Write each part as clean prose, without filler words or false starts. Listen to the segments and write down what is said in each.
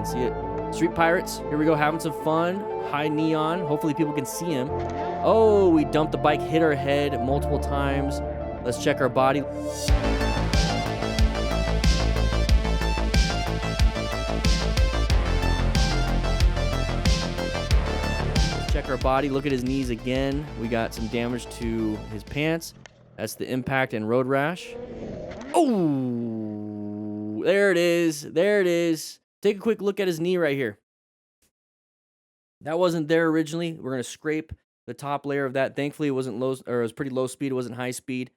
can see it. Street Pirates, here we go, having some fun. High neon, hopefully people can see him. Oh, we dumped the bike, hit our head multiple times. Let's check our body. Check our body, look at his knees again. We got some damage to his pants. That's the impact and road rash. Oh, there it is. There it is. Take a quick look at his knee right here. That wasn't there originally. We're going to scrape the top layer of that. Thankfully, it wasn't low, or it was pretty low speed. It wasn't high speed.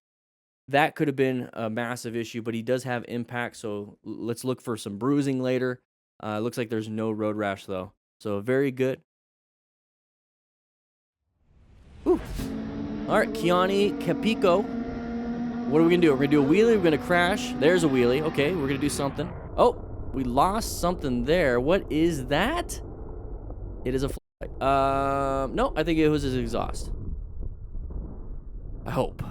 That could have been a massive issue, but he does have impact, so let's look for some bruising later. Looks like there's no road rash, though. So very good. Ooh. All right, Kiani Capico. What are we going to do? We're going to do a wheelie. We're going to crash. There's a wheelie. Okay, we're going to do something. Oh, we lost something there. What is that? It is a flight. No, I think it was his exhaust. I hope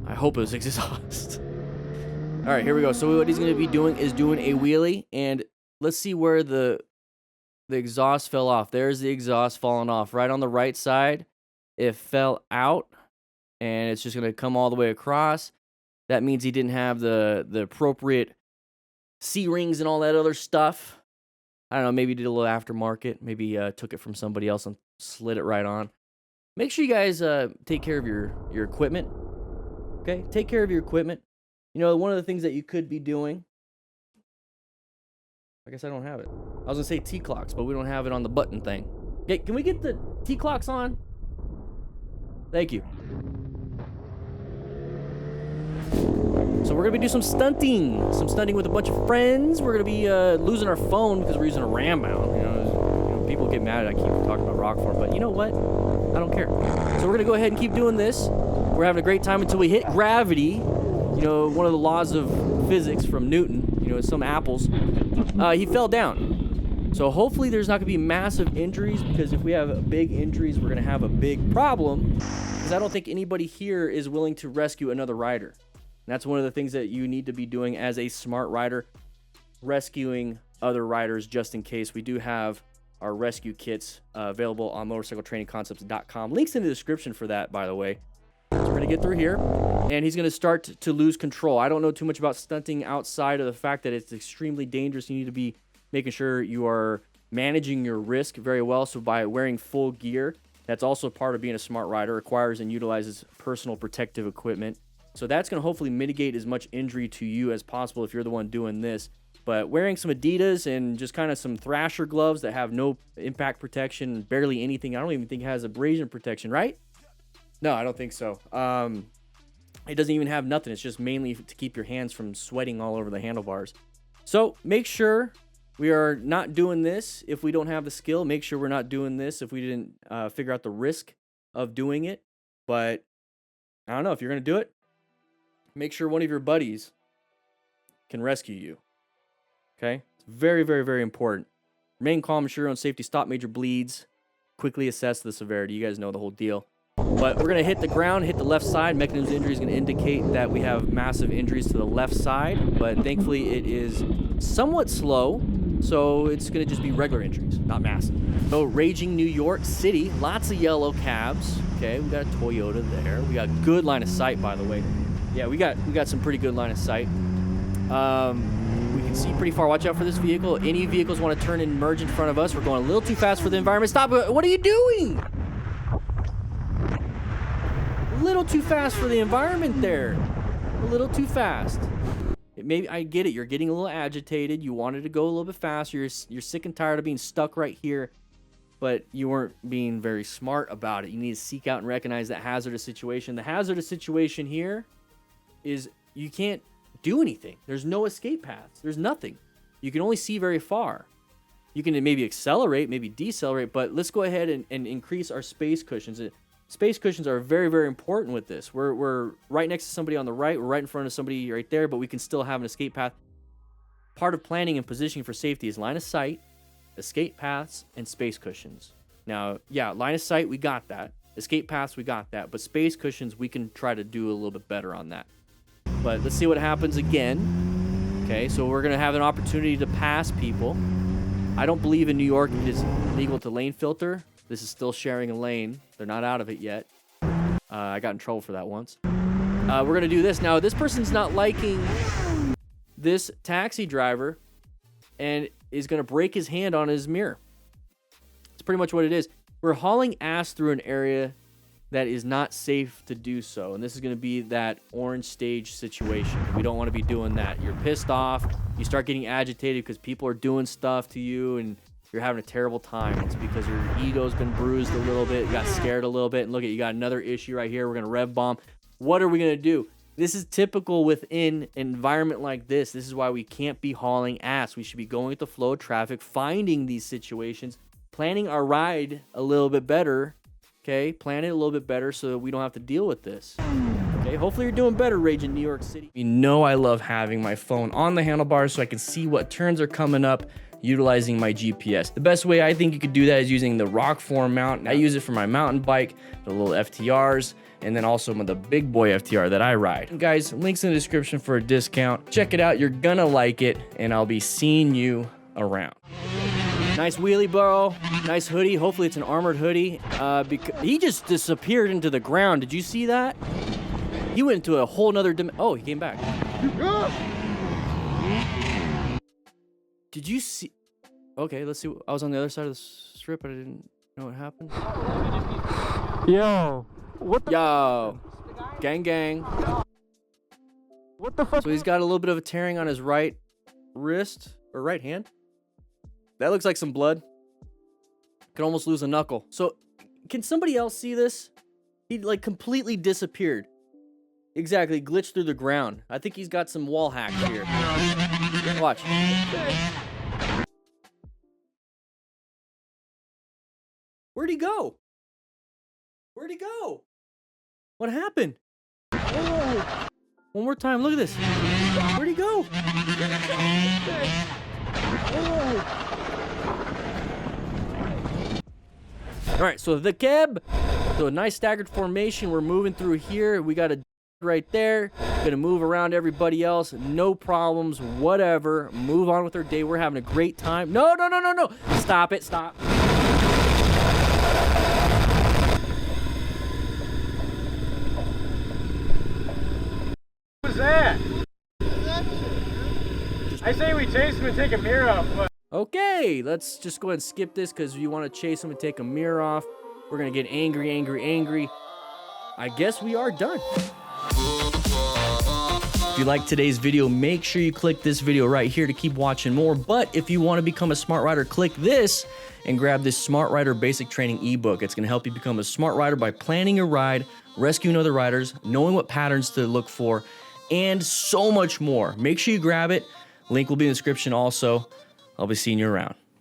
it was exhaust. All right, here we go. So what he's going to be doing is doing a wheelie, and let's see where the exhaust fell off. There's the exhaust falling off right on the right side. It fell out, and it's just going to come all the way across. That means he didn't have the appropriate C-rings and all that other stuff. I don't know, maybe did a little aftermarket. Maybe took it from somebody else and slid it right on. Make sure you guys take care of your equipment. Okay? Take care of your equipment. You know, one of the things that you could be doing... I guess I don't have it. I was going to say T-clocks, but we don't have it on the button thing. Okay, can we get the T-clocks on? Thank you. So we're going to be doing some stunting. Some stunting with a bunch of friends. We're going to be losing our phone because we're using a RAM mount. You know, people get mad I keep talking about rock form, but you know what? I don't care. So we're going to go ahead and keep doing this. We're having a great time until we hit gravity. You know, one of the laws of physics from Newton. You know, some apples. He fell down. So hopefully there's not going to be massive injuries, because if we have big injuries, we're going to have a big problem. Because I don't think anybody here is willing to rescue another rider. And that's one of the things that you need to be doing as a smart rider, rescuing other riders just in case. We do have our rescue kits available on motorcycletrainingconcepts.com. Links in the description for that, by the way. So we're going to get through here, and he's going to start to lose control. I don't know too much about stunting outside of the fact that it's extremely dangerous. You need to be making sure you are managing your risk very well. So by wearing full gear, that's also part of being a smart rider, requires and utilizes personal protective equipment. So that's going to hopefully mitigate as much injury to you as possible if you're the one doing this. But wearing some Adidas and just kind of some Thrasher gloves that have no impact protection, barely anything. I don't even think it has abrasion protection, right? No, I don't think so. It doesn't even have nothing. It's just mainly to keep your hands from sweating all over the handlebars. So make sure we are not doing this if we don't have the skill. Make sure we're not doing this if we didn't figure out the risk of doing it. But I don't know, if you're going to do it, make sure one of your buddies can rescue you. Okay? It's very, very, very important. Remain calm, ensure your own safety, stop major bleeds, quickly assess the severity. You guys know the whole deal. But we're going to hit the ground, hit the left side. Mechanism of injury is going to indicate that we have massive injuries to the left side. But thankfully, it is somewhat slow. So it's going to just be regular injuries, not massive. So raging New York City, lots of yellow cabs. Okay, we got a Toyota there. We got good line of sight, by the way. Yeah, we got some pretty good line of sight. We can see pretty far. Watch out for this vehicle. Any vehicles want to turn and merge in front of us. We're going a little too fast for the environment. Stop. What are you doing? A little too fast for the environment there. A little too fast. Maybe I get it. You're getting a little agitated. You wanted to go a little bit faster. You're sick and tired of being stuck right here, but you weren't being very smart about it. You need to seek out and recognize that hazardous situation. The hazardous situation here is you can't do anything. There's no escape paths. There's nothing. You can only see very far. You can maybe accelerate, maybe decelerate, but let's go ahead and increase our space cushions. Space cushions are very, very important with this. We're right next to somebody on the right. We're right in front of somebody right there, but we can still have an escape path. Part of planning and positioning for safety is line of sight, escape paths, and space cushions. Now, yeah, line of sight, we got that. Escape paths, we got that. But space cushions, we can try to do a little bit better on that. But let's see what happens again. Okay, so we're going to have an opportunity to pass people. I don't believe in New York it is legal to lane filter. This is still sharing a lane. They're not out of it yet. I got in trouble for that once. We're going to do this. Now, this person's not liking this taxi driver and is going to break his hand on his mirror. It's pretty much what it is. We're hauling ass through an area that is not safe to do so. And this is going to be that orange stage situation. We don't want to be doing that. You're pissed off. You start getting agitated because people are doing stuff to you and you're having a terrible time. It's because your ego's been bruised a little bit. You got scared a little bit. And look at, you got another issue right here. We're going to rev bomb. What are we going to do? This is typical within an environment like this. This is why we can't be hauling ass. We should be going with the flow of traffic, finding these situations, planning our ride a little bit better. Okay, plan it a little bit better so that we don't have to deal with this. Okay, hopefully you're doing better, Rage in New York City. You know I love having my phone on the handlebars so I can see what turns are coming up utilizing my GPS. The best way I think you could do that is using the rock form mount. I use it for my mountain bike, the little FTRs, and then also the big boy FTR that I ride. And guys, links in the description for a discount. Check it out, you're gonna like it, and I'll be seeing you around. Nice wheelie, bro. Nice hoodie. Hopefully it's an armored hoodie. Because he just disappeared into the ground. Did you see that? He went into a whole nother oh, he came back. Did you see? Okay, let's see. I was on the other side of the strip, but I didn't know what happened. Yo. What the? Yo. Gang, gang. What the fuck? So he's got a little bit of a tearing on his right wrist or right hand. That looks like some blood. Could almost lose a knuckle. So, can somebody else see this? He like completely disappeared. Exactly, glitched through the ground. I think he's got some wall hacks here. Watch. Where'd he go? Where'd he go? What happened? Oh. One more time, look at this. Where'd he go? Oh. All right, so the cab, so a nice staggered formation. We're moving through here. We got a right there. Gonna move around everybody else. No problems, whatever. Move on with our day. We're having a great time. No, no, no, no, no. Stop it, stop. What was that? I say we chase him and take a mirror off. Okay, let's just go ahead and skip this because you want to chase him and take a mirror off. We're going to get angry, angry, angry. I guess we are done. If you liked today's video, make sure you click this video right here to keep watching more. But if you want to become a smart rider, click this and grab this Smart Rider Basic Training ebook. It's going to help you become a smart rider by planning your ride, rescuing other riders, knowing what patterns to look for, and so much more. Make sure you grab it. Link will be in the description also. I'll be seeing you around.